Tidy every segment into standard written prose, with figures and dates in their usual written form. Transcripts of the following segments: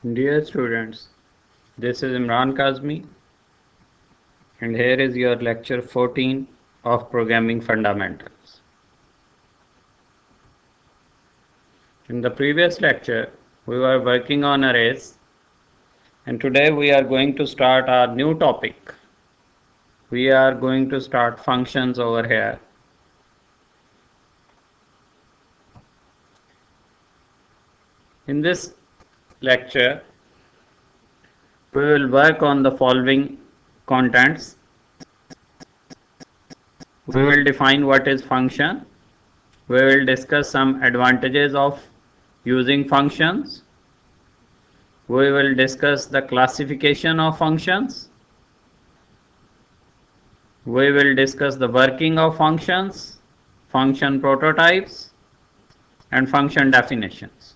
Dear students, this is Imran Kazmi and here is your lecture 14 of Programming Fundamentals. In the previous lecture, we were working on arrays and today we are going to start our new topic. We are going to start functions over here. In this lecture, we will work on the following contents. We will define what is function. We will discuss some advantages of using functions. We will discuss the classification of functions. We will discuss the working of functions, function prototypes, and function definitions.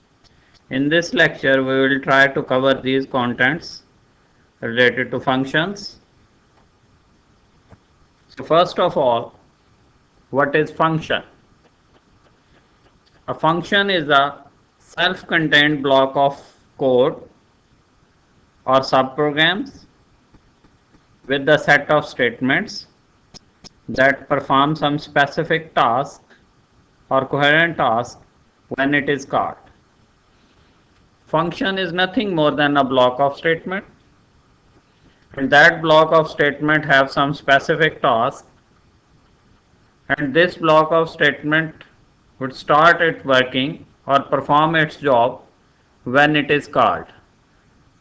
In this lecture, we will try to cover these contents related to functions. So first of all, what is function? A function is a self-contained block of code or subprograms with a set of statements that perform some specific task or coherent task when it is called. Function is nothing more than a block of statement, and that block of statement have some specific task, and this block of statement would start its working or perform its job when it is called.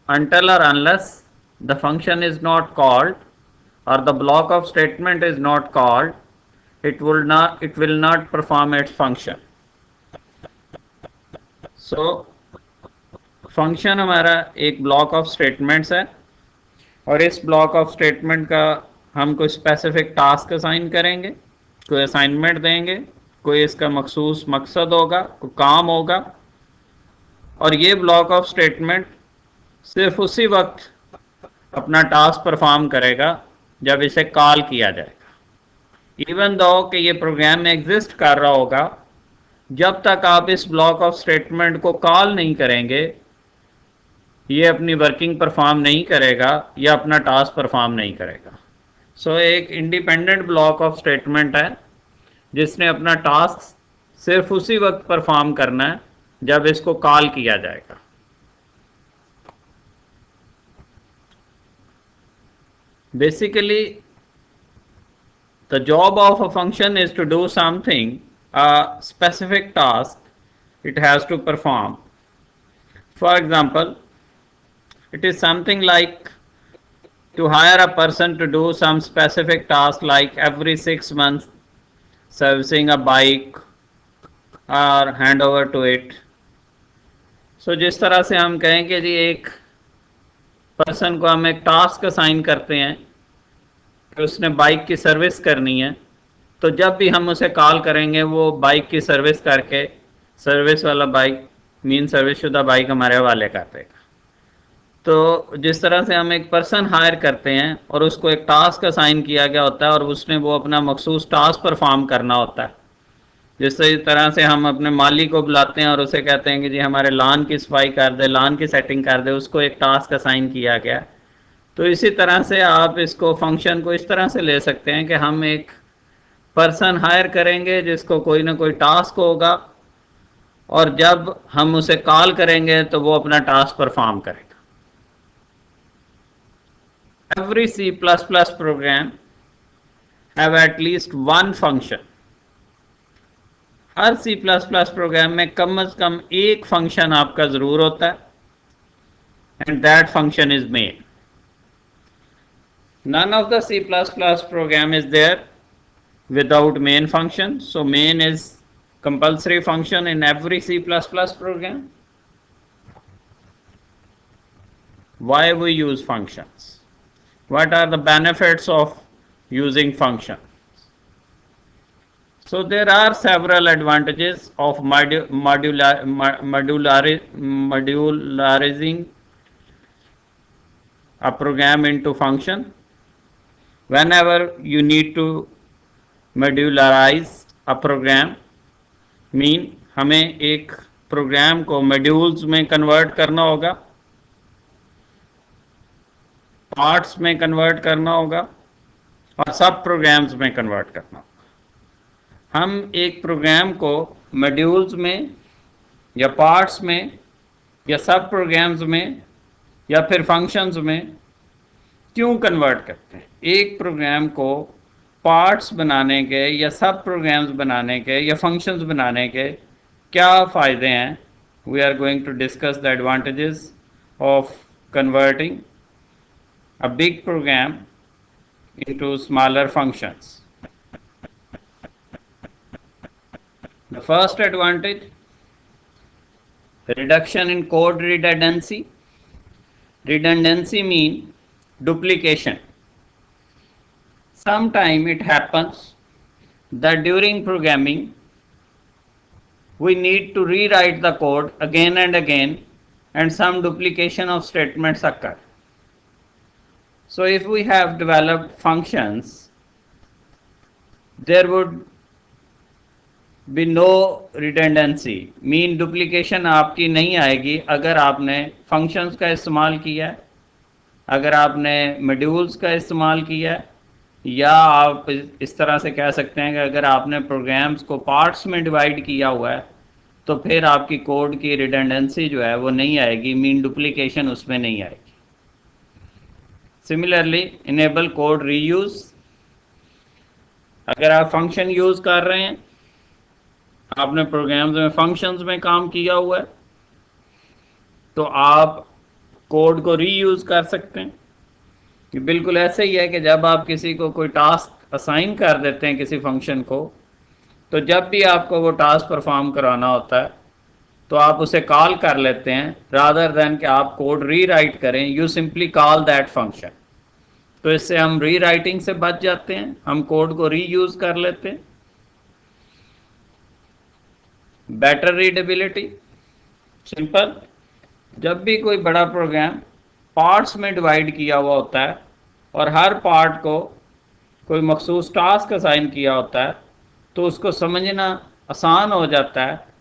Until or unless the function is not called or the block of statement is not called, it will not perform its function. So function हमारा एक block of statements है और इस block of statement का हम कोई specific task assign करेंगे, कोई असाइनमेंट देंगे, कोई इसका मखसूस मकसद होगा, कोई काम होगा, और ये ब्लॉक ऑफ स्टेटमेंट सिर्फ उसी वक्त अपना टास्क परफॉर्म करेगा जब इसे कॉल किया जाएगा। इवन दो कि ये प्रोग्राम में एग्जिस्ट कर रहा होगा, जब तक आप इस ब्लॉक ऑफ स्टेटमेंट को कॉल नहीं करेंगे, ये अपनी वर्किंग परफॉर्म नहीं करेगा या अपना टास्क परफॉर्म नहीं करेगा। सो एक इंडिपेंडेंट ब्लॉक ऑफ स्टेटमेंट है जिसने अपना टास्क सिर्फ उसी वक्त परफॉर्म करना है जब इसको कॉल किया जाएगा। Basically the job of a function is to do something, a specific task it has to perform. For example, it is something like to hire a person to do some specific task like every 6 months servicing a bike or hand over to it. So जिस तरह से हम कहें कि जी एक person को हम एक टास्क असाइन करते हैं कि उसने बाइक की सर्विस करनी है, तो जब भी हम उसे कॉल करेंगे वो बाइक की सर्विस करके सर्विस वाला बाइक मीन सर्विस शुदा बाइक हमारे हवाले कर देगा। तो जिस तरह से हम एक पर्सन हायर करते हैं और उसको एक टास्क असाइन किया गया होता है और उसने वो अपना मखसूस टास्क परफॉर्म करना होता है, जिस तरह से हम अपने माली को बुलाते हैं और उसे कहते हैं कि जी हमारे लॉन की सफाई कर दे, लॉन की सेटिंग कर दे, उसको एक टास्क असाइन किया गया। तो इसी तरह से आप इसको फंक्शन को इस तरह से ले सकते हैं कि हम एक पर्सन हायर करेंगे जिसको कोई ना कोई टास्क होगा और जब हम उसे कॉल करेंगे तो वो अपना टास्क परफॉर्म करेगा। Every C++ program have at least one function. हर C++ प्रोग्राम में कम से कम एक फंक्शन आपका जरूर होता है, and that function is main. None of the C++ program is there without main function. So main is compulsory function in every C++ program. Why we use functions? What are the benefits of using functions? So there are several advantages of modularizing a program into function. Whenever you need to modularize a program, mean हमें एक programme को modules में convert करना होगा, parts में convert करना होगा और सब प्रोग्राम्स में कन्वर्ट करना होगा। हम एक प्रोग्राम को मॉड्यूल्स में या पार्ट्स में या सब प्रोग्राम्स में या फिर फंक्शंस में क्यों कन्वर्ट करते हैं? एक प्रोग्राम को पार्ट्स बनाने के या सब प्रोग्राम्स बनाने के या फंक्शंस बनाने के क्या फ़ायदे हैं? We are going to discuss the advantages of converting a big program into smaller functions. The first advantage, reduction in code redundancy. Redundancy means duplication. Sometimes it happens that during programming we need to rewrite the code again and again, and some duplication of statements occur. So if we have developed functions, there would be no redundancy, mean duplication आपकी नहीं आएगी अगर आपने functions का इस्तेमाल किया है, अगर आपने modules का इस्तेमाल किया है, या आप इस तरह से कह सकते हैं कि अगर आपने programs को parts में divide किया हुआ है तो फिर आपकी कोड की redundancy जो है वो नहीं आएगी, mean duplication उसमें नहीं आएगी। सिमिलरली इनेबल कोड रीयूज, अगर आप फंक्शन यूज कर रहे हैं, आपने प्रोग्राम्स में फंक्शंस में काम किया हुआ है, तो आप कोड को रीयूज कर सकते हैं। ये बिल्कुल ऐसे ही है कि जब आप किसी को कोई टास्क असाइन कर देते हैं किसी फंक्शन को, तो जब भी आपको वो टास्क परफॉर्म कराना होता है तो आप उसे कॉल कर लेते हैं, रादर देन कि आप कोड रीराइट करें, you simply call that function. तो इससे हम रीराइटिंग से बच जाते हैं, हम कोड को रीयूज कर लेते हैं। बेटर रीडेबिलिटी, सिंपल, जब भी कोई बड़ा प्रोग्राम पार्ट्स में डिवाइड किया हुआ होता है और हर पार्ट को कोई मखसूस टास्क असाइन किया होता है तो उसको समझना आसान हो जाता है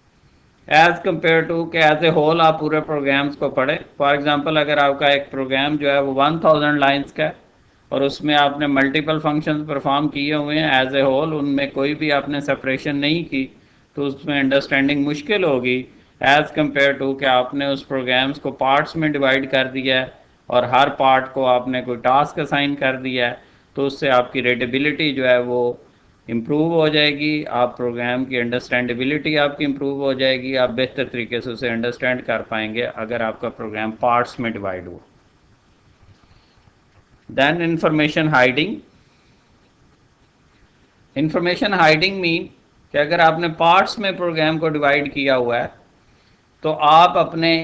एज कम्पेयर टू कि एज ए होल आप पूरे प्रोग्राम्स को पढ़ें। फॉर एग्जांपल, अगर आपका एक प्रोग्राम जो है वो 1000 लाइंस का है और उसमें आपने मल्टीपल फंक्शंस परफॉर्म किए हुए हैं एज ए होल, उनमें कोई भी आपने सेपरेशन नहीं की, तो उसमें अंडरस्टैंडिंग मुश्किल होगी एज कम्पेयर टू कि आपने उस प्रोग्राम्स को पार्ट्स में डिवाइड कर दिया है और हर पार्ट को आपने कोई टास्क असाइन कर दिया है, तो उससे आपकी रीडेबिलिटी जो है वो इम्प्रूव हो जाएगी, आप प्रोग्राम की अंडरस्टैंडेबिलिटी आपकी इम्प्रूव हो जाएगी, आप बेहतर तरीके से उसे अंडरस्टैंड कर पाएंगे अगर आपका प्रोग्राम पार्ट्स में डिवाइड हो। Then information hiding. Information hiding mean कि अगर आपने पार्ट्स में प्रोग्राम को डिवाइड किया हुआ है तो आप अपने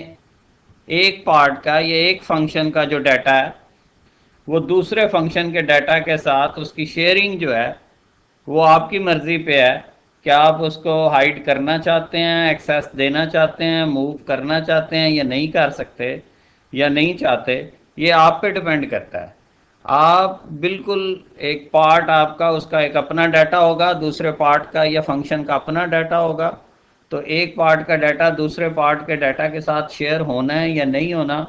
एक पार्ट का या एक फंक्शन का जो डाटा है वो दूसरे फंक्शन के डाटा के साथ उसकी शेयरिंग जो है वो आपकी मर्ज़ी पे है कि आप उसको हाइड करना चाहते हैं, एक्सेस देना चाहते हैं, मूव करना चाहते हैं या नहीं कर सकते या नहीं चाहते, ये आप पे डिपेंड करता है। आप बिल्कुल एक पार्ट आपका उसका एक अपना डाटा होगा, दूसरे पार्ट का या फंक्शन का अपना डाटा होगा, तो एक पार्ट का डाटा दूसरे पार्ट के डाटा के साथ शेयर होना है या नहीं होना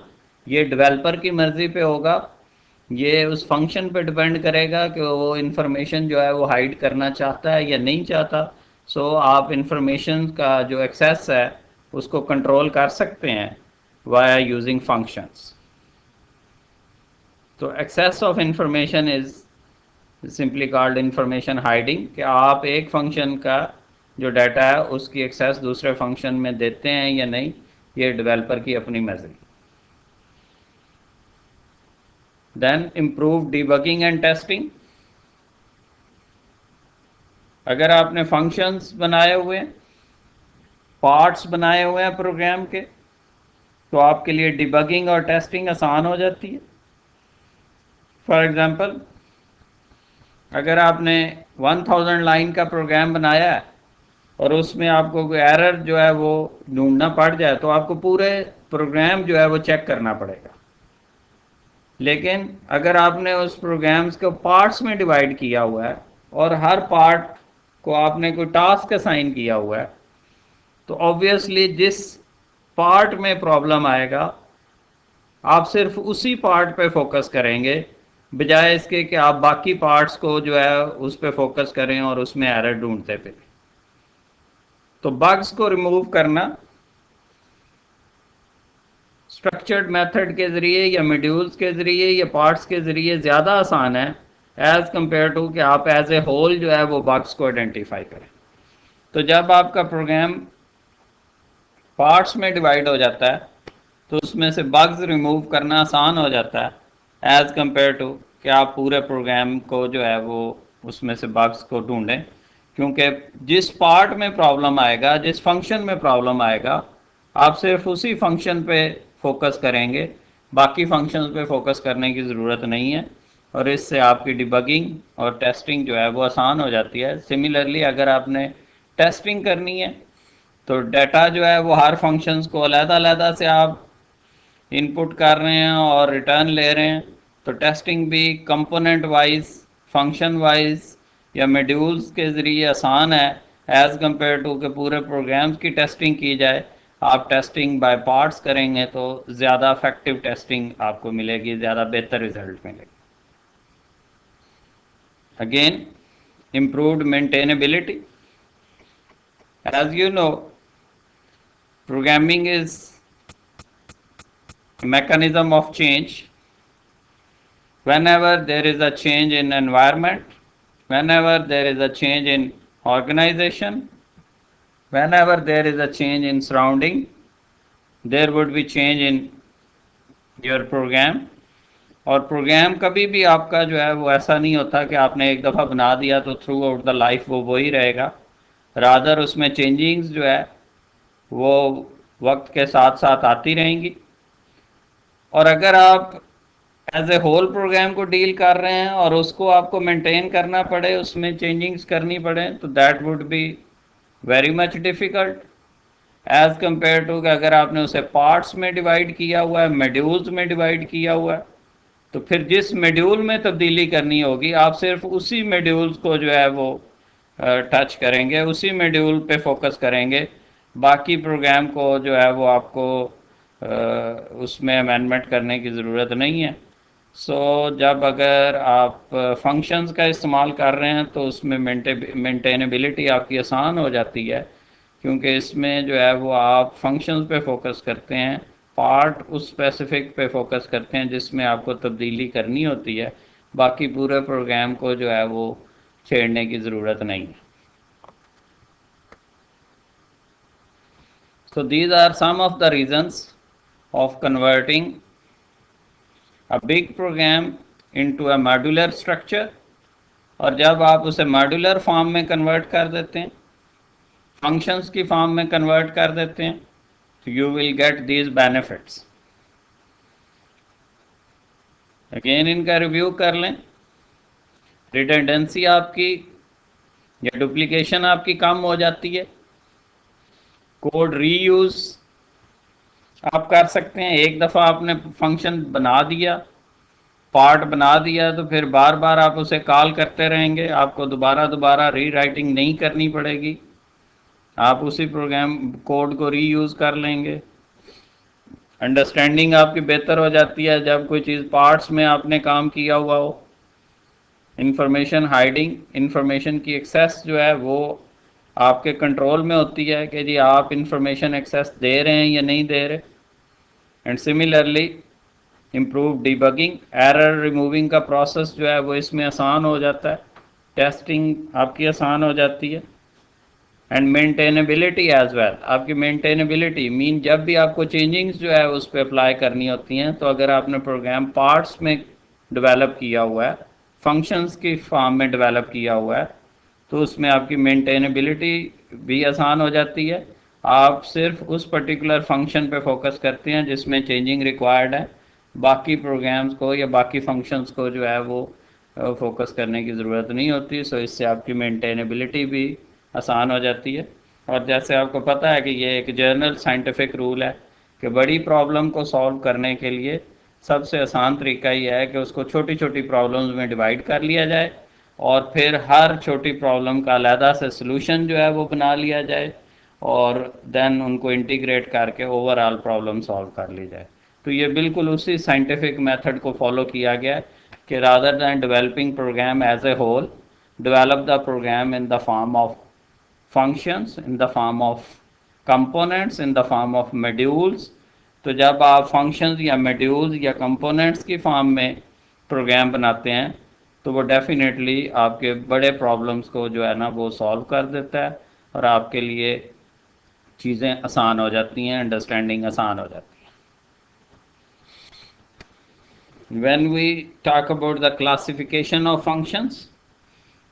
ये डेवलपर की मर्ज़ी पे होगा, ये उस फंक्शन पे डिपेंड करेगा कि वो इन्फॉर्मेशन जो है वो हाइड करना चाहता है या नहीं चाहता। सो आप इंफॉर्मेशन का जो एक्सेस है उसको कंट्रोल कर सकते हैं वाया यूजिंग फंक्शंस। तो access of information is simply called information hiding, कि आप एक फंक्शन का जो डाटा है उसकी एक्सेस दूसरे फंक्शन में देते हैं या नहीं, ये डेवलपर की अपनी मर्जी। Then improve debugging and testing. अगर आपने फंक्शंस बनाए हुए हैं, पार्ट्स बनाए हुए हैं प्रोग्राम के, तो आपके लिए डिबगिंग और टेस्टिंग आसान हो जाती है। फॉर एग्जांपल, अगर आपने 1000 लाइन का प्रोग्राम बनाया है और उसमें आपको कोई एरर जो है वो ढूंढना पड़ जाए तो आपको पूरे प्रोग्राम जो है वो चेक करना पड़ेगा। लेकिन अगर आपने उस प्रोग्राम्स को पार्ट्स में डिवाइड किया हुआ है और हर पार्ट को आपने कोई टास्क असाइन किया हुआ है, तो ऑब्वियसली जिस पार्ट में प्रॉब्लम आएगा आप सिर्फ उसी पार्ट पे फोकस करेंगे, बजाय इसके कि आप बाकी पार्ट्स को जो है उस पे फोकस करें और उसमें एरर ढूंढते फिरें। तो बग्स को रिमूव करना स्ट्रक्चर्ड मेथड के ज़रिए या मॉड्यूल्स के ज़रिए या पार्ट्स के ज़रिए ज़्यादा आसान है एज़ कंपेयर टू कि आप एज ए होल जो है वो बग्स को आइडेंटिफाई करें। तो जब आपका प्रोग्राम पार्ट्स में डिवाइड हो जाता है तो उसमें से बग्स रिमूव करना आसान हो जाता है एज़ कंपेयर टू कि आप पूरे प्रोग्राम को जो है वो उसमें से बग्स को ढूंढें, क्योंकि जिस पार्ट में प्रॉब्लम आएगा, जिस फंक्शन में प्रॉब्लम आएगा, आप सिर्फ उसी फंक्शन पे फोकस करेंगे, बाकी फंक्शंस पे फोकस करने की ज़रूरत नहीं है, और इससे आपकी डिबगिंग और टेस्टिंग जो है वो आसान हो जाती है। सिमिलरली अगर आपने टेस्टिंग करनी है तो डाटा जो है वो हर फंक्शंस को अलग-अलग से आप इनपुट कर रहे हैं और रिटर्न ले रहे हैं, तो टेस्टिंग भी कंपोनेंट वाइज, फंक्शन वाइज या मॉड्यूल्स के ज़रिए आसान है एज़ कंपेयर टू कि पूरे प्रोग्राम्स की टेस्टिंग की जाए। आप टेस्टिंग बाय पार्ट्स करेंगे तो ज़्यादा इफेक्टिव टेस्टिंग आपको मिलेगी, ज़्यादा बेहतर रिजल्ट मिलेगा। Again, improved maintainability. As you know, programming is a mechanism of change. Whenever there is a change in environment, whenever there is a change in organization, whenever there is a change in surrounding, there would be change in your program. और programme कभी भी आपका जो है वो ऐसा नहीं होता कि आपने एक दफ़ा बना दिया तो थ्रू आउट द लाइफ वो वही रहेगा। रादर उसमें चेंजिंग्स जो है वो वक्त के साथ साथ आती रहेंगी, और अगर आप एज ए होल प्रोग्राम को डील कर रहे हैं और उसको आपको मेंटेन करना पड़े, उसमें चेंजिंग्स करनी पड़े, तो that would be very much difficult as compare to कि अगर आपने उसे पार्ट्स में डिवाइड किया हुआ है, मॉड्यूल्स में डिवाइड किया हुआ है, तो फिर जिस मॉड्यूल में तब्दीली करनी होगी आप सिर्फ उसी मॉड्यूल्स को जो है वो टच करेंगे, उसी मॉड्यूल पे फोकस करेंगे, बाकी प्रोग्राम को जो है वो आपको उसमें अमेंडमेंट करने की ज़रूरत नहीं है। सो जब अगर आप फंक्शंस का इस्तेमाल कर रहे हैं तो उसमें मेंटेनेबिलिटी आपकी आसान हो जाती है, क्योंकि इसमें जो है वो आप फंक्शंस पे फोकस करते हैं, पार्ट उस स्पेसिफिक पे फोकस करते हैं जिसमें आपको तब्दीली करनी होती है, बाकी पूरे प्रोग्राम को जो है वो छेड़ने की ज़रूरत नहीं है। So these are some of the reasons of converting a big program into a modular structure, और जब आप उसे मॉड्यूलर फॉर्म में कन्वर्ट कर देते हैं, फंक्शंस की फॉर्म में कन्वर्ट कर देते हैं, तो you will get these benefits. Again इनका रिव्यू कर लें। रिडंडेंसी आपकी या डुप्लीकेशन आपकी कम हो जाती है। कोड रीयूज आप कर सकते हैं। एक दफ़ा आपने फंक्शन बना दिया, पार्ट बना दिया, तो फिर बार बार आप उसे कॉल करते रहेंगे, आपको दोबारा दोबारा री राइटिंग नहीं करनी पड़ेगी, आप उसी प्रोग्राम कोड को रीयूज़ कर लेंगे। अंडरस्टैंडिंग आपकी बेहतर हो जाती है जब कोई चीज़ पार्ट्स में आपने काम किया हुआ हो। इंफॉर्मेशन हाइडिंग, इंफॉर्मेशन की एक्सेस जो है वो आपके कंट्रोल में होती है कि जी आप इंफॉर्मेशन एक्सेस दे रहे हैं या नहीं दे रहे। And similarly improve debugging, error removing का प्रोसेस जो है वो इसमें आसान हो जाता है, टेस्टिंग आपकी आसान हो जाती है। एंड मेंटेनेबिलिटी एज वेल, आपकी मेंटेनेबिलिटी मीन जब भी आपको चेंजिंग्स जो है उस पर अप्लाई करनी होती हैं, तो अगर आपने प्रोग्राम पार्ट्स में डेवलप किया हुआ है, फंक्शंस की फॉर्म में डेवलप किया हुआ है, तो उसमें आपकी मेंटेनेबिलिटी भी आसान हो जाती है। आप सिर्फ उस पर्टिकुलर फंक्शन पे फोकस करते हैं जिसमें चेंजिंग रिक्वायर्ड है, बाकी प्रोग्राम्स को या बाकी फंक्शंस को जो है वो फोकस करने की ज़रूरत नहीं होती। सो इससे आपकी मेंटेनेबिलिटी भी आसान हो जाती है। और जैसे आपको पता है कि ये एक जर्नल साइंटिफिक रूल है कि बड़ी प्रॉब्लम को सॉल्व करने के लिए सबसे आसान तरीका ये है कि उसको छोटी छोटी प्रॉब्लम्स में डिवाइड कर लिया जाए, और फिर हर छोटी प्रॉब्लम का अलहदा से सलूशन जो है वो बना लिया जाए, और देन उनको इंटीग्रेट करके ओवरऑल प्रॉब्लम सॉल्व कर ली जाए। तो ये बिल्कुल उसी साइंटिफिक मेथड को फॉलो किया गया है कि rather than developing program as a whole, develop the program in the form of functions, in the form of components, in the form of modules. तो जब आप functions या modules या components की फॉर्म में प्रोग्राम बनाते हैं तो वो डेफिनेटली आपके बड़े प्रॉब्लम्स को जो है ना वो सॉल्व कर देता है और आपके लिए चीज़ें आसान हो जाती हैं, अंडरस्टैंडिंग आसान हो जाती है। When we talk about the classification of functions,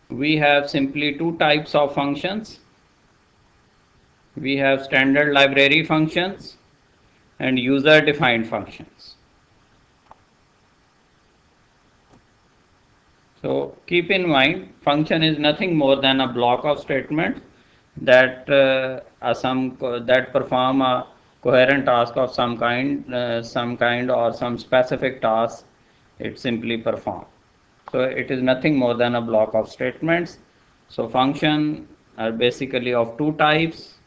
we have simply two types of functions. We have standard library functions and user defined functions. So keep in mind, function is nothing more than a block of statement that that perform a coherent task of some kind or some specific task it simply perform. So it is nothing more than a block of statements. So function are basically of two types: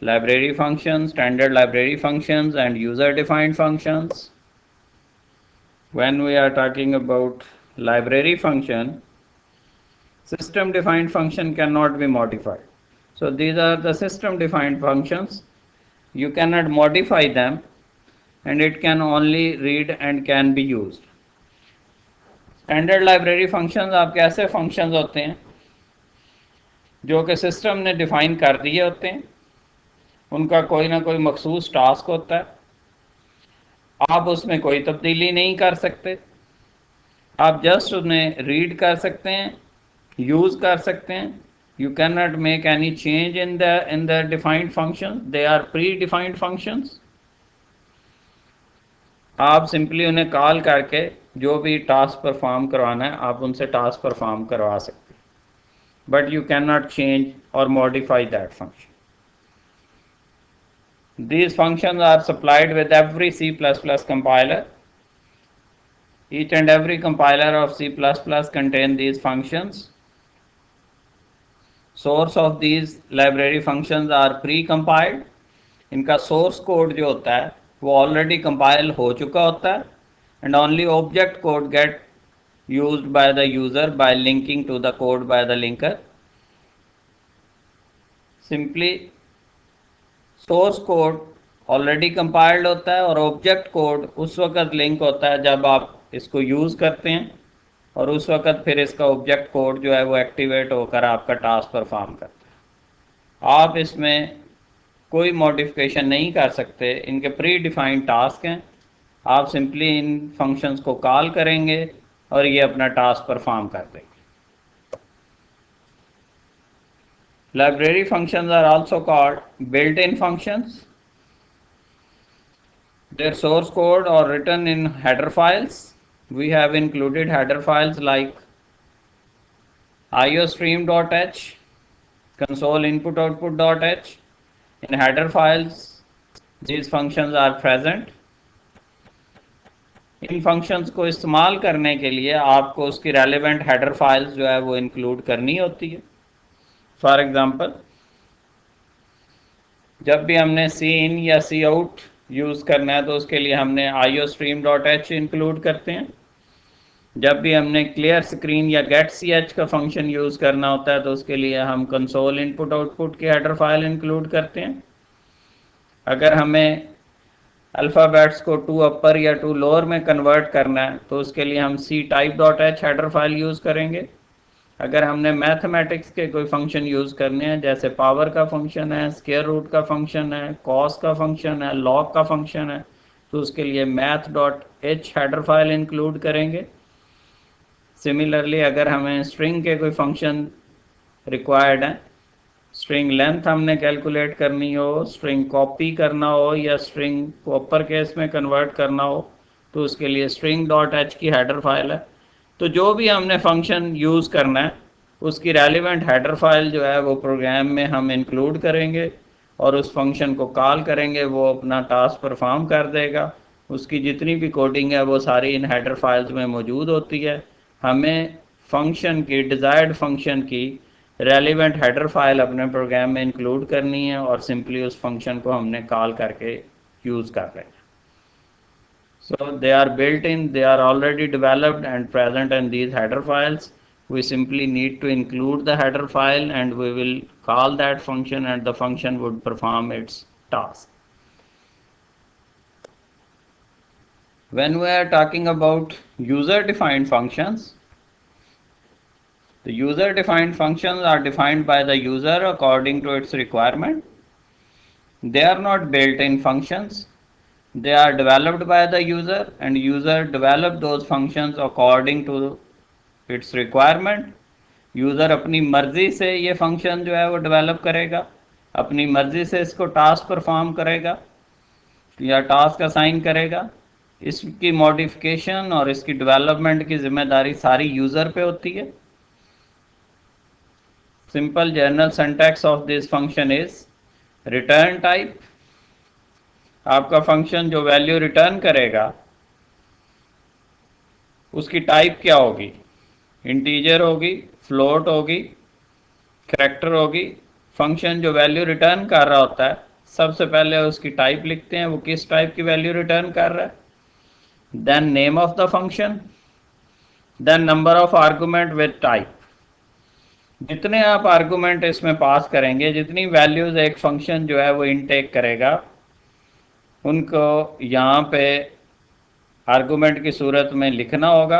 library functions, standard library functions, and user defined functions. When we are talking about library function, system defined function cannot be modified. So these are the system defined functions. You cannot modify them and it can only read and can be used. Standard library functions आपके ऐसे functions होते हैं जो कि system ने define कर दिए होते हैं, उनका कोई ना कोई मखसूस टास्क होता है, आप उसमें कोई तब्दीली नहीं कर सकते, आप जस्ट उन्हें रीड कर सकते हैं, यूज़ कर सकते हैं. You can not make any change in the defined function, they are predefined functions. आप सिंपली उन्हें कॉल करके जो भी टास्क परफॉर्म करवाना है आप उनसे टास्क परफॉर्म करवा सकते हैं, but you can not change और modify that function. These functions are supplied with every C++ compiler. Each and every compiler of C++ contain these functions. Source of these library functions are pre-compiled. इनका source code जो होता है वो already compile हो चुका होता है, and only object code get used by the user by linking to the code by the linker. Simply source code already compiled होता है और ऑब्जेक्ट कोड उस वक्त लिंक होता है जब आप इसको यूज़ करते हैं, और उस वक्त फिर इसका ऑब्जेक्ट कोड जो है वो एक्टिवेट होकर आपका टास्क परफॉर्म करता है. आप इसमें कोई मॉडिफिकेशन नहीं कर सकते, इनके प्री डिफाइंड टास्क हैं. आप सिंपली इन फंक्शंस को कॉल करेंगे और ये अपना टास्क परफॉर्म कर देंगे. Library functions are also called built-in functions. Their source code are written in header files. We have included header files like iostream.h, console input-output.h. In header files, these functions are present. In functions को इस्तेमाल करने के लिए आपको उसकी relevant header files जो है वो include करनी होती है. फॉर एग्ज़ाम्पल, जब भी हमने सी इन या सी आउट यूज़ करना है तो उसके लिए हमने iostream.h इंक्लूड करते हैं. जब भी हमने क्लियर स्क्रीन या getch का फंक्शन यूज़ करना होता है तो उसके लिए हम कंसोल इनपुट आउटपुट की हेडर फाइल इंक्लूड करते हैं. अगर हमें अल्फ़ाबेट्स को टू अपर या टू लोअर में कन्वर्ट करना है तो उसके लिए हम ctype.h हेडर फाइल यूज़ करेंगे. अगर हमने मैथमेटिक्स के कोई फंक्शन यूज़ करने हैं, जैसे पावर का फंक्शन है, स्क्वायर रूट का फंक्शन है, कॉस का फंक्शन है, लॉग का फंक्शन है, तो उसके लिए math.h हेडर फाइल इंक्लूड करेंगे. सिमिलरली अगर हमें स्ट्रिंग के कोई फंक्शन रिक्वायर्ड है, स्ट्रिंग लेंथ हमने कैलकुलेट करनी हो, स्ट्रिंग कॉपी करना हो या स्ट्रिंग को अपर केस में कन्वर्ट करना हो, तो उसके लिए string.h की हेडर फाइल है. तो जो भी हमने फंक्शन यूज़ करना है उसकी रेलिवेंट हेडर फाइल जो है वो प्रोग्राम में हम इंक्लूड करेंगे और उस फंक्शन को कॉल करेंगे, वो अपना टास्क परफॉर्म कर देगा. उसकी जितनी भी कोडिंग है वो सारी इन हेडर फाइल्स में मौजूद होती है. हमें फंक्शन की डिज़ायर्ड फंक्शन की रेलिवेंट हेडर फाइल अपने प्रोग्राम में इंक्लूड करनी है और सिंपली उस फंक्शन को हमने कॉल करके यूज़ कर रहे हैं. So they are built in, they are already developed and present in these header files. We simply need to include the header file and we will call that function and the function would perform its task. When we are talking about user defined functions, the user defined functions are defined by the user according to its requirement. They are not built in functions. They are developed by the user and user develop those functions according to its requirement. User अपनी मर्ज़ी से ये function जो है वो develop करेगा, अपनी मर्ज़ी से इसको टास्क परफॉर्म करेगा या टास्क असाइन करेगा. इसकी मॉडिफिकेशन और इसकी डेवलपमेंट की जिम्मेदारी सारी यूज़र पे होती है. Simple general syntax of this function is return type. आपका फंक्शन जो वैल्यू रिटर्न करेगा उसकी टाइप क्या होगी? इंटीजर होगी, फ्लोट होगी, कैरेक्टर होगी. फंक्शन जो वैल्यू रिटर्न कर रहा होता है सबसे पहले उसकी टाइप लिखते हैं, वो किस टाइप की वैल्यू रिटर्न कर रहा है. Then name of the function, then number of argument with type. जितने आप आर्गुमेंट इसमें पास करेंगे, जितनी वैल्यूज एक फंक्शन जो है वो इनटेक करेगा, उनको यहाँ पे आर्गुमेंट की सूरत में लिखना होगा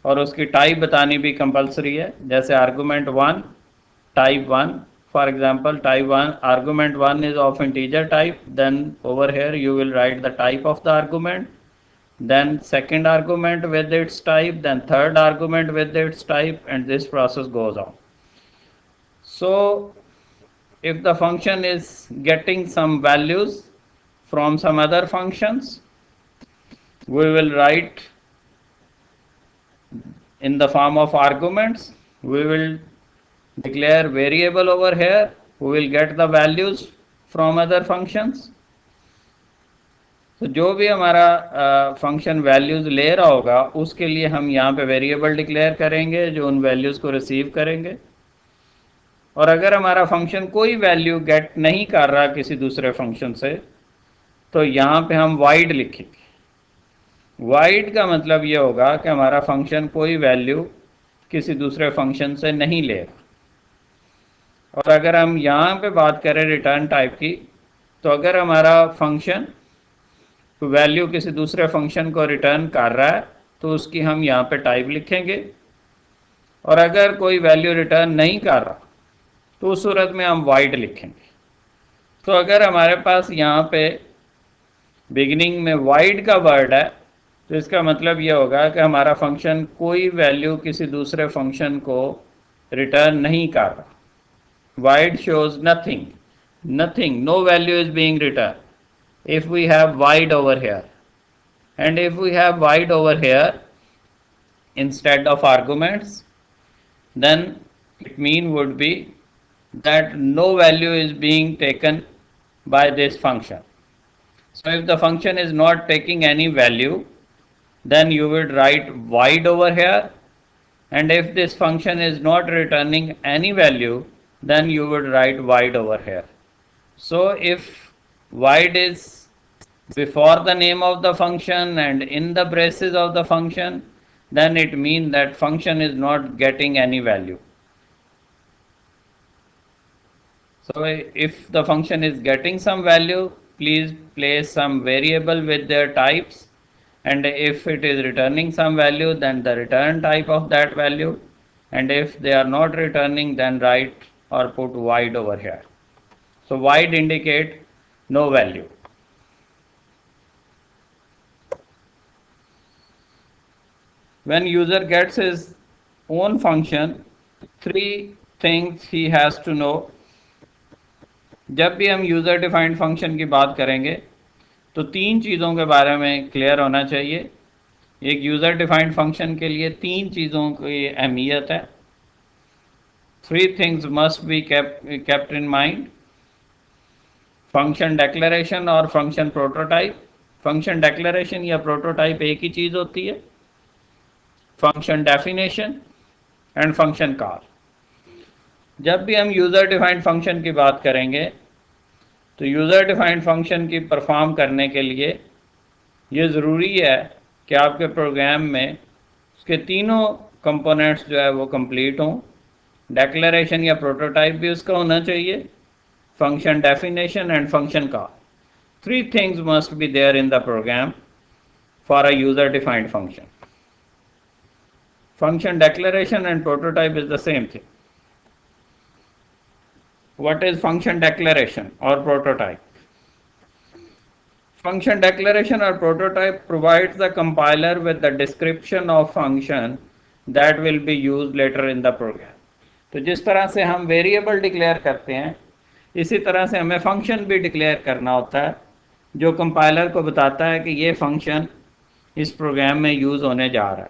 और उसकी टाइप बतानी भी कंपलसरी है. जैसे argument 1 type 1, for example type 1 argument 1 is of integer type, then over here you will write the type of the argument, then second argument with its type, then third argument with its type, and this process goes on. So if the function is getting some values from some other functions, we will write in the form of arguments. We will declare variable over here, we will get the values from other functions. तो जो भी हमारा function values ले रहा होगा उसके लिए हम यहाँ पे वेरिएबल डिक्लेयर करेंगे जो उन वैल्यूज़ को रिसीव करेंगे. और अगर हमारा फंक्शन कोई वैल्यू गेट नहीं कर रहा किसी दूसरे फंक्शन से, तो यहाँ पे हम वाइड लिखेंगे. वाइड का मतलब ये होगा कि हमारा फंक्शन कोई वैल्यू किसी दूसरे फंक्शन से नहीं ले रहा. और अगर हम यहाँ पे बात करें रिटर्न टाइप की, तो अगर हमारा फंक्शन वैल्यू किसी दूसरे फंक्शन को रिटर्न कर रहा है तो उसकी हम यहाँ पे टाइप लिखेंगे. और अगर कोई वैल्यू रिटर्न नहीं कर रहा तो उस सूरत में हम वाइड लिखेंगे. तो अगर हमारे पास यहाँ पे बिगिनिंग में वाइड का वर्ड है तो इसका मतलब ये होगा कि हमारा फंक्शन कोई वैल्यू किसी दूसरे फंक्शन को रिटर्न नहीं कर रहा. Void shows nothing, nothing, no value is being return if we have void over here. And if we have void over here instead of arguments, then it mean would be that no value is being taken by this function. So if the function is not taking any value, then you would write void over here, and if this function is not returning any value, then you would write void over here. So if void is before the name of the function and in the braces of the function, then it means that function is not getting any value. So if the function is getting some value, please place some variable with their types, and if it is returning some value, then the return type of that value, and if they are not returning, then write or put void over here. So void indicate no value. When user gets his own function, 3 things he has to know. जब भी हम user defined function की बात करेंगे तो 3 चीज़ों के बारे में क्लियर होना चाहिए. एक यूज़र डिफाइंड फंक्शन के लिए 3 चीज़ों की अहमियत है. 3 things must be kept in mind. Function declaration और फंक्शन प्रोटोटाइप. फंक्शन डेक्लेरेशन या प्रोटोटाइप एक ही चीज़ होती है. Function definition and function call. जब भी हम यूज़र डिफाइंड फंक्शन की बात करेंगे तो यूज़र डिफाइंड फंक्शन की परफॉर्म करने के लिए ये ज़रूरी है कि आपके प्रोग्राम में उसके तीनों कंपोनेंट्स जो है वो कंप्लीट हों। डेक्लेरेशन या प्रोटोटाइप भी उसका होना चाहिए, function definition and function call. Three things must be there in the program for a user defined function. Function declaration and prototype is the same thing. What is function declaration or prototype? Function declaration or prototype provides the compiler with the description of function that will be used later in the program. तो जिस तरह से हम variable declare करते हैं, इसी तरह से हमें फंक्शन भी डिक्लेयर करना होता है, जो कंपाइलर को बताता है कि ये फंक्शन इस प्रोग्राम में यूज़ होने जा रहा है।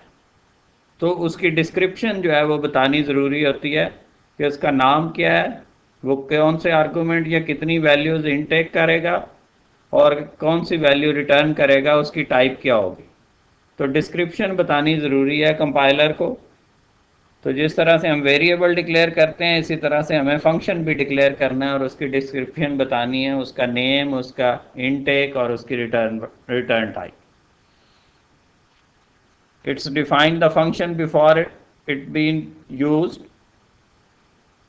तो उसकी डिस्क्रिप्शन जो है वो बतानी ज़रूरी होती है कि उसका नाम क्या है, वो कौन से आर्गूमेंट या कितनी वैल्यूज़ इनटेक करेगा और कौन सी वैल्यू रिटर्न करेगा, उसकी टाइप क्या होगी। तो डिस्क्रिप्शन बतानी ज़रूरी है कंपाइलर को। तो जिस तरह से हम वेरिएबल डिक्लेयर करते हैं, इसी तरह से हमें फंक्शन भी डिक्लेयर करना है और उसकी डिस्क्रिप्शन बतानी है, उसका नेम, उसका इनटेक और उसकी return type. It's defined the function before it being used.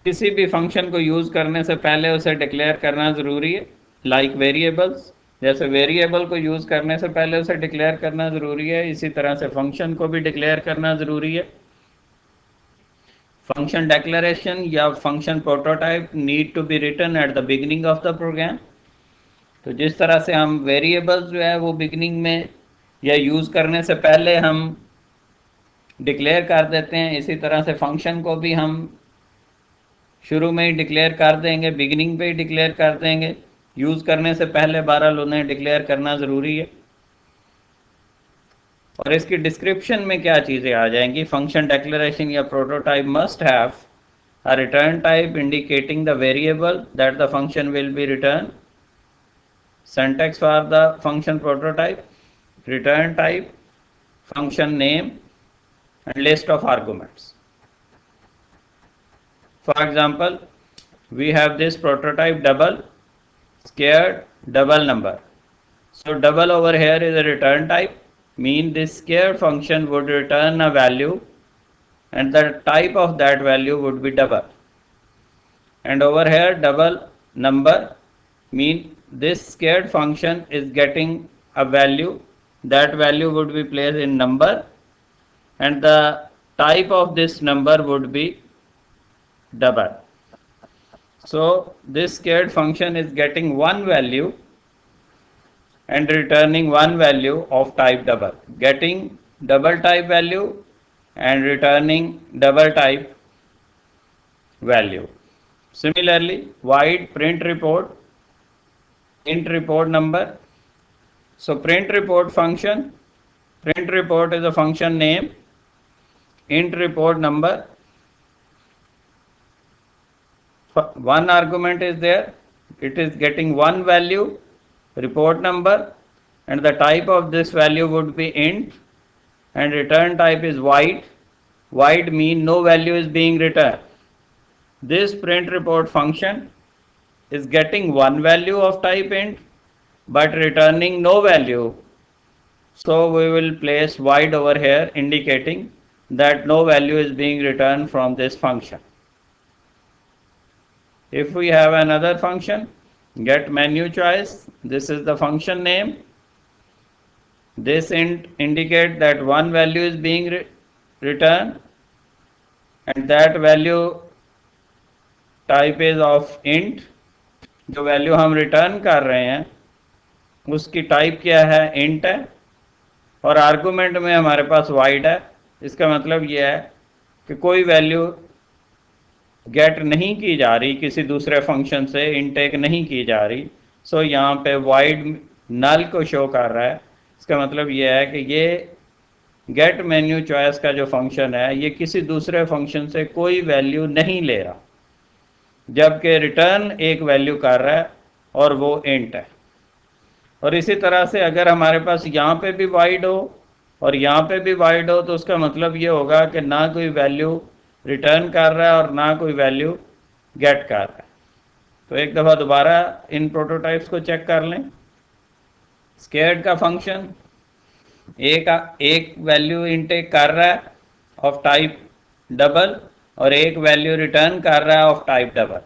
किसी भी फंक्शन को यूज़ करने से पहले उसे डिक्लेयर करना ज़रूरी है। लाइक वेरिएबल्स, जैसे वेरिएबल को यूज़ करने से पहले उसे डिक्लेयर करना ज़रूरी है, इसी तरह से फंक्शन को भी डिक्लेयर करना ज़रूरी है। फंक्शन डेक्लेरेशन या function prototype need to be written at the beginning of the program. तो जिस तरह से हम वेरिएबल्स जो है वो बिगिनिंग में या यूज़ करने से पहले हम डिक्लेयर कर देते हैं, इसी तरह से फंक्शन को भी हम शुरू में ही डिक्लेयर कर देंगे, बिगिनिंग पे ही डिक्लेयर कर देंगे। यूज़ करने से पहले बहरहाल उन्हें डिक्लेयर करना ज़रूरी है। और इसकी डिस्क्रिप्शन में क्या चीज़ें आ जाएंगी? फंक्शन डेक्लेरेशन या prototype must have a return type indicating the variable that the function will be returned. Syntax for the function prototype, return type, function name and list of arguments. For example, we have this prototype double, scared, double number. So double over here is a return type, mean this scared function would return a value and the type of that value would be double. And over here double number mean this scared function is getting a value, that value would be placed in number and the type of this number would be double. So this scared function is getting one value and returning one value of type double, getting double type value and returning double type value. Similarly, void print report, int report number. So print report function, print report is a function name, int report number. One argument is there, it is getting one value, report number, and the type of this value would be int and return type is void. Void mean no value is being returned. This print report function is getting one value of type int but returning no value. So we will place void over here indicating that no value is being returned from this function. If we have another function, get menu choice, this is the function name. This int indicate that one value is being returned and that value type is of int. जो value हम return कर रहे हैं उसकी type क्या है? Int है और आर्गुमेंट में हमारे पास void है। इसका मतलब यह है कि कोई वैल्यू गेट नहीं की जा रही, किसी दूसरे फंक्शन से इनटेक नहीं की जा रही। सो यहाँ पे void नल को शो कर रहा है। इसका मतलब यह है कि ये गेट मेन्यू चॉइस का जो फंक्शन है ये किसी दूसरे फंक्शन से कोई वैल्यू नहीं ले रहा, जबकि रिटर्न एक वैल्यू कर रहा है और वो इंट है। और इसी तरह से अगर हमारे पास यहाँ पे भी void हो और यहाँ पे भी void हो तो उसका मतलब ये होगा कि ना कोई वैल्यू रिटर्न कर रहा है और ना कोई वैल्यू गेट कर रहा है। तो एक दफ़ा दोबारा इन प्रोटोटाइप्स को चेक कर लें। स्केयर्ड का फंक्शन एक एक वैल्यू इनटेक कर रहा है ऑफ टाइप डबल और एक वैल्यू रिटर्न कर रहा है of type double.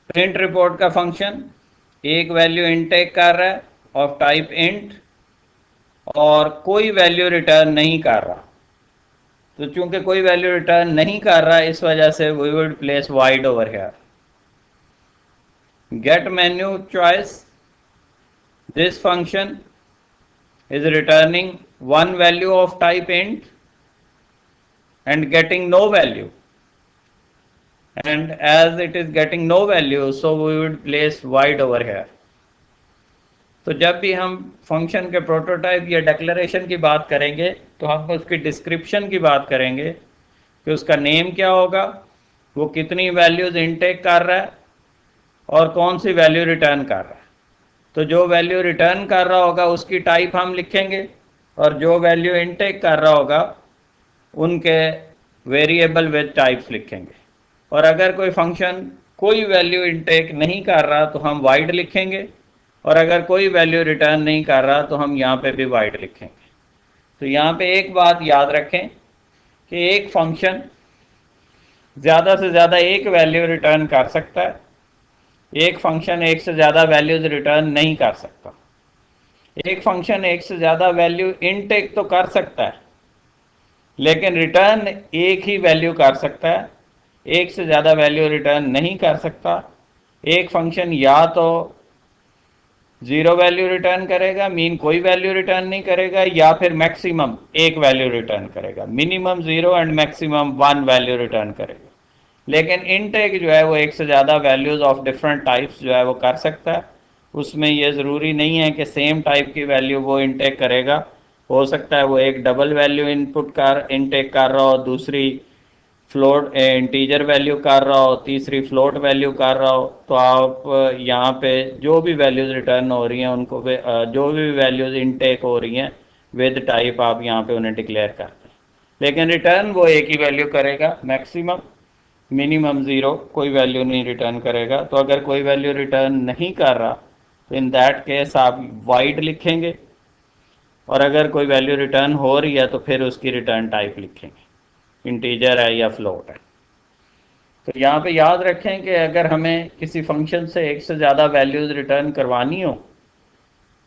Print report का फंक्शन एक वैल्यू इनटेक कर रहा है ऑफ टाइप इंट और कोई वैल्यू रिटर्न नहीं कर रहा। तो चूंकि कोई वैल्यू रिटर्न नहीं कर रहा इस वजह से we would place void over here. Get menu choice, this function is returning one value of type int and getting no value, and as it is getting no value so we would place void over here। तो जब भी हम function के prototype या declaration की बात करेंगे तो हम उसकी डिस्क्रिप्शन की बात करेंगे कि उसका नेम क्या होगा, वो कितनी वैल्यूज इनटेक कर रहा है और कौन सी वैल्यू रिटर्न कर रहा है। तो जो वैल्यू रिटर्न कर रहा होगा उसकी टाइप हम लिखेंगे और जो वैल्यू इनटेक कर रहा होगा उनके वेरिएबल विद टाइप्स लिखेंगे। और अगर कोई फंक्शन कोई वैल्यू इनटेक नहीं कर रहा तो हम वाइड लिखेंगे और अगर कोई वैल्यू रिटर्न नहीं कर रहा तो हम यहाँ पे भी वाइड लिखेंगे। तो यहाँ पे एक बात याद रखें कि एक फंक्शन ज़्यादा से ज़्यादा एक वैल्यू रिटर्न कर सकता है, एक फंक्शन एक से ज़्यादा वैल्यूज रिटर्न नहीं कर सकता। एक फंक्शन एक से ज़्यादा वैल्यू इनटेक तो कर सकता है लेकिन रिटर्न एक ही वैल्यू कर सकता है, एक से ज़्यादा वैल्यू रिटर्न नहीं कर सकता। एक फंक्शन या तो ज़ीरो वैल्यू रिटर्न करेगा, मीन कोई वैल्यू रिटर्न नहीं करेगा, या फिर मैक्सिमम एक वैल्यू रिटर्न करेगा, minimum zero and maximum one value return करेगा। लेकिन इनटेक जो है वो एक से ज़्यादा वैल्यूज़ ऑफ डिफरेंट टाइप्स जो है वो कर सकता है। उसमें ये ज़रूरी नहीं है कि सेम टाइप की वैल्यू वो इनटेक करेगा। हो सकता है वो एक डबल वैल्यू इनटेक कर रहा हो, दूसरी फ्लोट इंटीजर वैल्यू कर रहा हो, तीसरी फ्लोट वैल्यू कर रहा हो। तो आप यहाँ पे जो भी वैल्यूज़ रिटर्न हो रही हैं उनको जो भी वैल्यूज़ इनटेक हो रही हैं विद टाइप आप यहाँ पे उन्हें डिक्लेयर करते हैं। लेकिन रिटर्न वो एक ही वैल्यू करेगा, मैक्सिमम मिनिमम ज़ीरो, कोई वैल्यू नहीं रिटर्न करेगा। तो अगर कोई वैल्यू रिटर्न नहीं कर रहा तो इन दैट केस आप वाइड लिखेंगे और अगर कोई वैल्यू रिटर्न हो रही है तो फिर उसकी रिटर्न टाइप लिखेंगे, इंटीजर है या फ्लोट है। तो यहाँ पे याद रखें कि अगर हमें किसी फंक्शन से एक से ज़्यादा वैल्यूज़ रिटर्न करवानी हो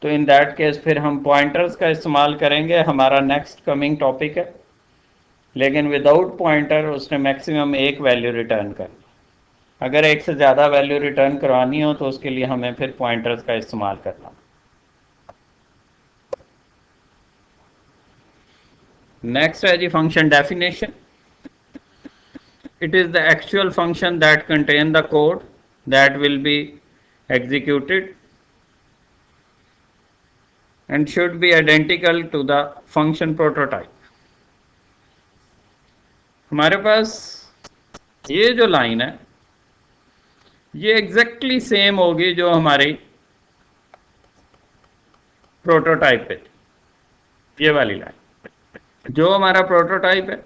तो इन दैट केस फिर हम पॉइंटर्स का इस्तेमाल करेंगे, हमारा नेक्स्ट कमिंग टॉपिक है। लेकिन विदाउट पॉइंटर उसने मैक्सिमम एक वैल्यू रिटर्न करनी। अगर एक से ज़्यादा वैल्यू रिटर्न करवानी हो तो उसके लिए हमें फिर पॉइंटर्स का इस्तेमाल करना। नेक्स्ट है G function definition. It is the actual function that contain the code that will be executed and should be identical to the function prototype। हमारे पास ये जो लाइन है ये एग्जैक्टली सेम होगी जो हमारी प्रोटोटाइप पे, ये वाली लाइन जो हमारा प्रोटोटाइप है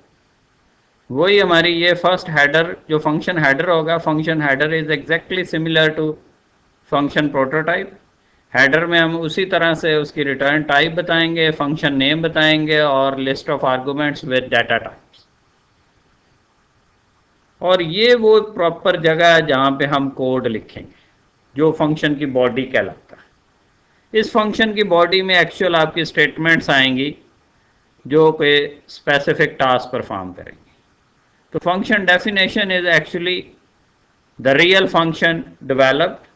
वही हमारी ये फर्स्ट हेडर जो फंक्शन हेडर होगा। Function header is exactly similar to function prototype. Header में हम उसी तरह से उसकी रिटर्न टाइप बताएंगे, फंक्शन नेम बताएंगे और list of arguments with data types. और ये वो प्रॉपर जगह है जहाँ पे हम कोड लिखेंगे जो फंक्शन की बॉडी कहलाता है। इस फंक्शन की बॉडी में एक्चुअल आपकी स्टेटमेंट्स आएंगी जो कोई स्पेसिफिक टास्क परफॉर्म करेंगी। तो function definition is actually the real function developed.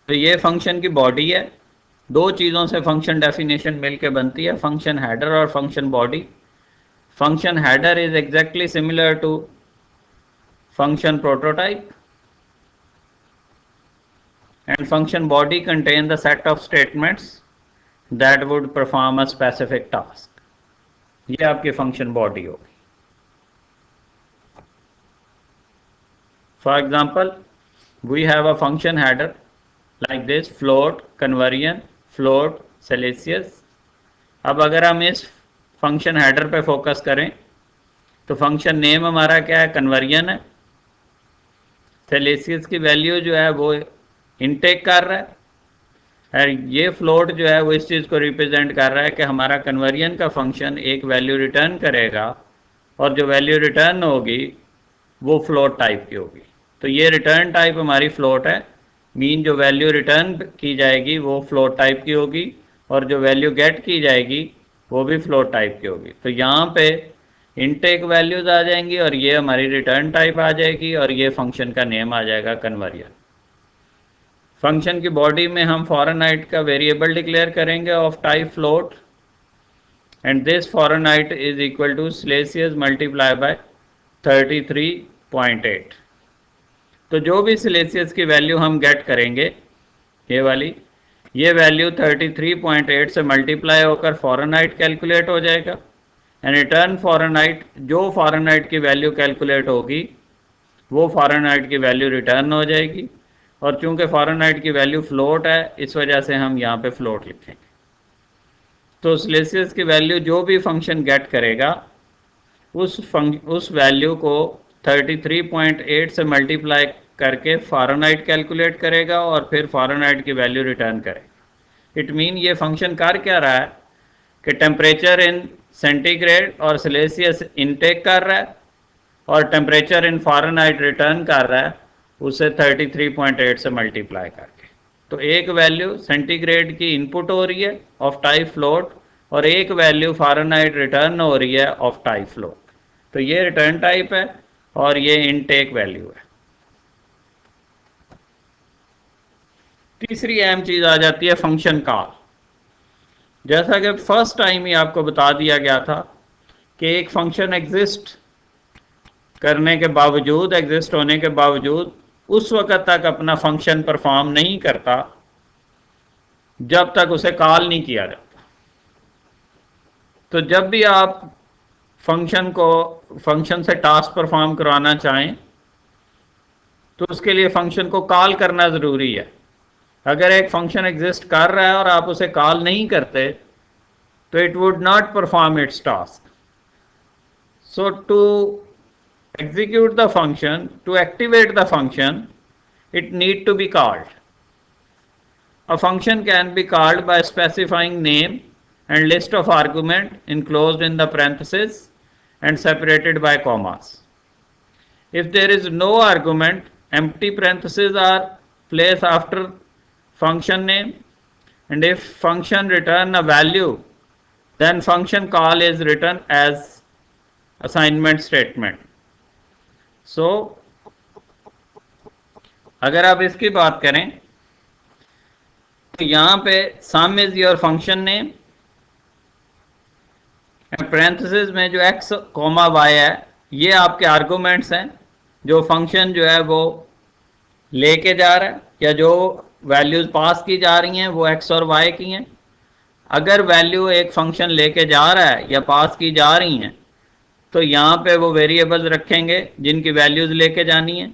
तो ये फंक्शन की बॉडी है, दो चीज़ों से फंक्शन डेफिनेशन मिलकर बनती है, फंक्शन हेडर और function body. Function header is exactly similar to function prototype and function body contain the set of statements that would perform a specific task। ये आपकी फंक्शन बॉडी होगी। For example we have a function header like this float conversion float celsius। अब अगर हम इस function header पे focus करें तो फंक्शन नेम हमारा क्या है, कन्वर्जन है। सेल्सियस की वैल्यू जो है वो इनटेक कर रहा है। और ये फ्लोट जो है वो इस चीज़ को रिप्रेजेंट कर रहा है कि हमारा कन्वर्जन का फंक्शन एक वैल्यू रिटर्न करेगा और जो वैल्यू रिटर्न होगी वो फ्लोट टाइप की होगी। तो ये रिटर्न टाइप हमारी फ्लोट है, मीन जो वैल्यू रिटर्न की जाएगी वो फ्लोट टाइप की होगी और जो वैल्यू गेट की जाएगी वो भी फ्लोट टाइप की होगी। तो यहाँ पे इनटेक वैल्यूज आ जाएंगी और ये हमारी रिटर्न टाइप आ जाएगी और ये फंक्शन का नेम आ जाएगा कन्वर्जन। फंक्शन की बॉडी में हम फॉरेनहाइट का वेरिएबल डिक्लेयर करेंगे of type float and this Fahrenheit is equal to Celsius multiply by 33.8। तो जो भी सेल्सियस की वैल्यू हम गेट करेंगे ये वाली, ये वैल्यू 33.8 से मल्टीप्लाई होकर फॉरेनहाइट कैलकुलेट हो जाएगा एंड रिटर्न फॉरेनहाइट, जो फॉरेनहाइट की वैल्यू कैलकुलेट होगी वो फॉरेनहाइट की वैल्यू रिटर्न हो जाएगी। और चूंकि फॉरेनहाइट की वैल्यू फ्लोट है इस वजह से हम यहाँ पे फ्लोट लिखेंगे। तो सेल्सियस की वैल्यू जो भी फंक्शन गेट करेगा उस वैल्यू को 33.8 से मल्टीप्लाई करके फॉरेनहाइट कैलकुलेट करेगा और फिर फॉरेनहाइट की वैल्यू रिटर्न करेगा। इट मीन ये फंक्शन कर क्या रहा है कि टेम्परेचर इन सेंटीग्रेड और सेल्सियस इनटेक कर रहा है और टेम्परेचर इन फॉरेनहाइट रिटर्न कर रहा है उसे 33.8 से मल्टीप्लाई करके। तो एक वैल्यू सेंटीग्रेड की इनपुट हो रही है ऑफ टाइप फ्लोट और एक वैल्यू फॉरेनहाइट रिटर्न हो रही है ऑफ टाइप फ्लोट। तो ये रिटर्न टाइप है और ये इनटेक वैल्यू है। तीसरी अहम चीज आ जाती है फंक्शन कॉल। जैसा कि फर्स्ट टाइम ही आपको बता दिया गया था कि एक फंक्शन एग्जिस्ट करने के बावजूद, एग्जिस्ट होने के बावजूद उस वक्त तक अपना फंक्शन परफॉर्म नहीं करता जब तक उसे कॉल नहीं किया जाता। तो जब भी आप फंक्शन से टास्क परफॉर्म कराना चाहें तो उसके लिए फंक्शन को कॉल करना ज़रूरी है। अगर एक फंक्शन एग्जिस्ट कर रहा है और आप उसे कॉल नहीं करते तो it would not perform its task. So to execute the function, to activate the function, it need to be called. A function can be called by specifying name and list of argument enclosed in the parentheses and separated by commas. If there is no argument, empty parentheses are placed after function name, and if function return a value then function call is written as assignment statement. सो अगर आप इसकी बात करें तो यहां पे सम is your function name, parenthesis में जो x, y है ये आपके आर्गुमेंट्स हैं जो फंक्शन जो है वो लेके जा रहा है या जो वैल्यूज पास की जा रही हैं वो x और y की हैं। अगर वैल्यू एक फंक्शन लेके जा रहा है या पास की जा रही हैं तो यहाँ पे वो वेरिएबल्स रखेंगे जिनकी वैल्यूज लेके जानी है।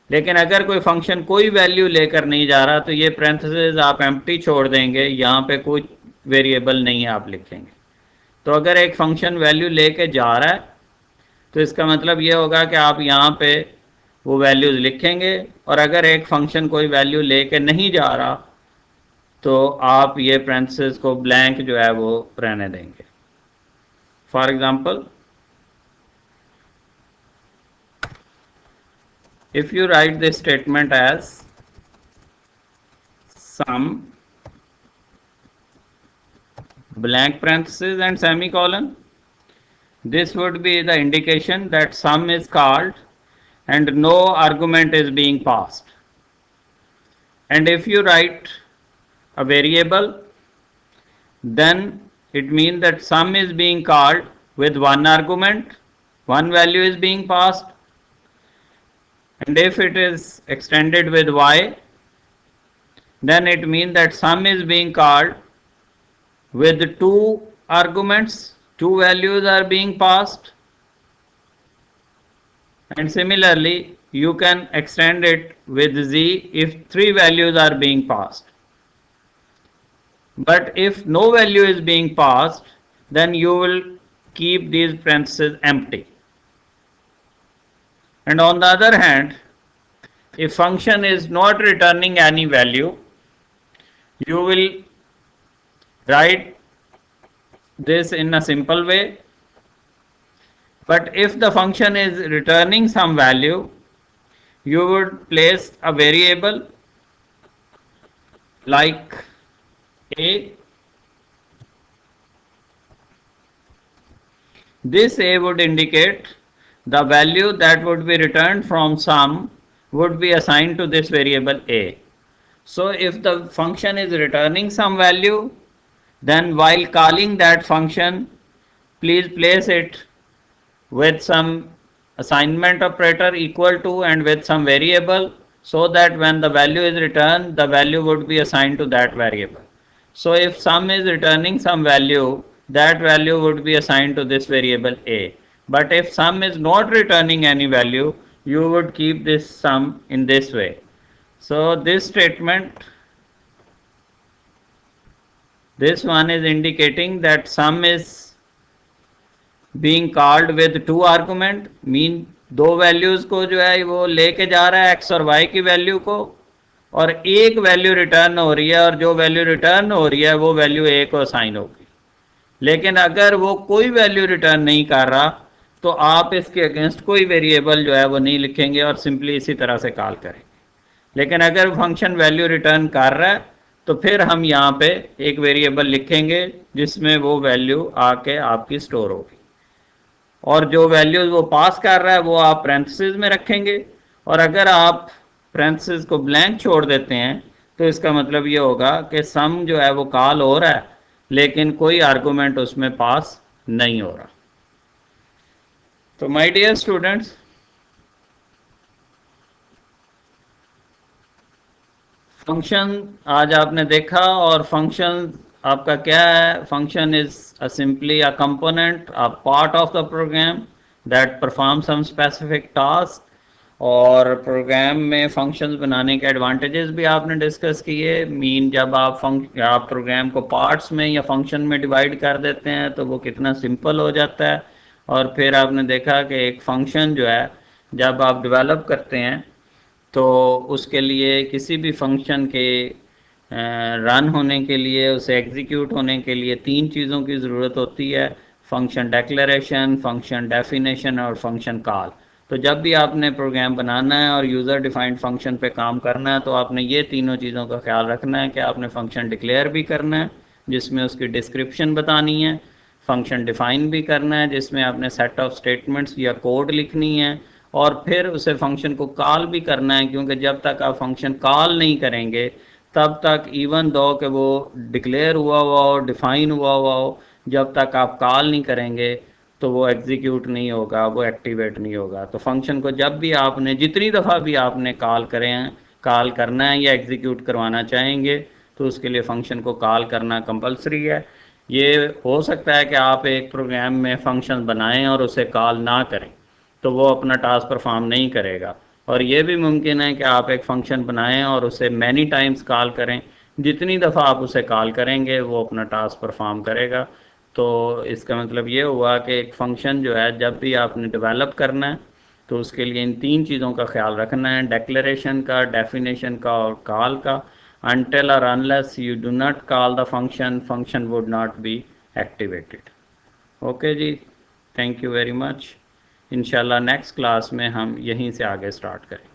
लेकिन अगर कोई फंक्शन कोई वैल्यू लेकर नहीं जा रहा तो ये पैरेंथेसिस आप एम्प्टी छोड़ देंगे, यहाँ पे कोई वेरिएबल नहीं आप लिखेंगे। तो अगर एक फंक्शन वैल्यू लेके जा रहा है तो इसका मतलब ये होगा कि आप यहाँ पे वो वैल्यूज लिखेंगे, और अगर एक फंक्शन कोई वैल्यू लेके नहीं जा रहा तो आप ये पैरेंथेसिस को ब्लैंक जो है वो रहने देंगे। For example, if you write this statement as sum blank parenthesis and semicolon, this would be the indication that sum is called and no argument is being passed. And if you write a variable, then it means that sum is being called with one argument, one value is being passed. And if it is extended with y, then it means that sum is being called with two arguments, two values are being passed. And similarly, you can extend it with z if three values are being passed. But if no value is being passed, then you will keep these parentheses empty. And on the other hand, if function is not returning any value, You will write this in a simple way. But if the function is returning some value, you would place a variable like a. This a would indicate the value that would be returned from sum would be assigned to this variable a. So if the function is returning some value, then while calling that function, please place it with some assignment operator equal to and with some variable, so that when the value is returned, the value would be assigned to that variable. So if sum is returning some value, that value would be assigned to this variable a. But if sum is not returning any value, you would keep this sum in this way. So this statement, this one is indicating that sum is being called with two argument, mean दो values को जो है वो लेके जा रहा है x और y की वैल्यू को, और एक वैल्यू रिटर्न हो रही है, और जो वैल्यू रिटर्न हो रही है वो वैल्यू a को असाइन होगी। लेकिन अगर वो कोई वैल्यू रिटर्न नहीं कर रहा तो आप इसके अगेंस्ट कोई वेरिएबल जो है वो नहीं लिखेंगे और सिंपली इसी तरह से कॉल करेंगे। लेकिन अगर फंक्शन वैल्यू रिटर्न कर रहा है तो फिर हम यहाँ पे एक वेरिएबल लिखेंगे जिसमें वो वैल्यू आके आपकी स्टोर होगी, और जो वैल्यूज वो पास कर रहा है वो आप पैरेंथेसिस में रखेंगे। और अगर आप पैरेंथेसिस को ब्लैंक छोड़ देते हैं तो इसका मतलब ये होगा कि सम जो है वो कॉल हो रहा है लेकिन कोई आर्गुमेंट उसमें पास नहीं हो रहा। तो माय डियर स्टूडेंट्स, फंक्शन आज आपने देखा, और फंक्शन आपका क्या है? Function is simply a component, a part of the program that perform some specific task. और प्रोग्राम में फंक्शंस बनाने के एडवांटेजेस भी आपने डिस्कस किए। मीन जब आप प्रोग्राम को पार्ट्स में या फंक्शन में डिवाइड कर देते हैं तो वो कितना सिंपल हो जाता है। और फिर आपने देखा कि एक फंक्शन जो है जब आप डेवलप करते हैं तो उसके लिए किसी भी फंक्शन के रन होने के लिए, उसे एग्जीक्यूट होने के लिए तीन चीज़ों की ज़रूरत होती है: फंक्शन डेक्लेरेशन, फंक्शन डेफिनेशन और फंक्शन कॉल। तो जब भी आपने प्रोग्राम बनाना है और यूज़र डिफाइंड फंक्शन पे काम करना है तो आपने ये तीनों चीज़ों का ख्याल रखना है कि आपने फंक्शन डिक्लेयर भी करना है जिसमें उसकी डिस्क्रिप्शन बतानी है, फंक्शन डिफाइन भी करना है जिसमें आपने सेट ऑफ स्टेटमेंट्स या कोड लिखनी है, और फिर उसे फंक्शन को कॉल भी करना है, क्योंकि जब तक आप फंक्शन कॉल नहीं करेंगे तब तक इवन दो कि वो डिक्लेयर हुआ हुआ हो, डिफाइन हुआ हुआ हो, जब तक आप कॉल नहीं करेंगे तो वो एग्जीक्यूट नहीं होगा, वो एक्टिवेट नहीं होगा। तो फंक्शन को जब भी आपने, जितनी दफ़ा भी आपने कॉल करें, कॉल करना है या एग्जीक्यूट करवाना चाहेंगे तो उसके लिए फ़ंक्शन को कॉल करना कंपलसरी है। ये हो सकता है कि आप एक प्रोग्राम में फंक्शन बनाएं और उसे कॉल ना करें तो वो अपना टास्क परफॉर्म नहीं करेगा, और ये भी मुमकिन है कि आप एक फंक्शन बनाएं और उसे मैनी टाइम्स कॉल करें, जितनी दफ़ा आप उसे कॉल करेंगे वो अपना टास्क परफॉर्म करेगा। तो इसका मतलब ये हुआ कि एक फंक्शन जो है जब भी आपने डेवलप करना है तो उसके लिए इन तीन चीज़ों का ख्याल रखना है: डेक्लेरेशन का, डेफिनेशन का और कॉल का। until or unless you do not call the function would not be activated। Okay जी, थैंक यू वेरी मच। इंशाल्लाह नेक्स्ट क्लास में हम यहीं से आगे स्टार्ट करें।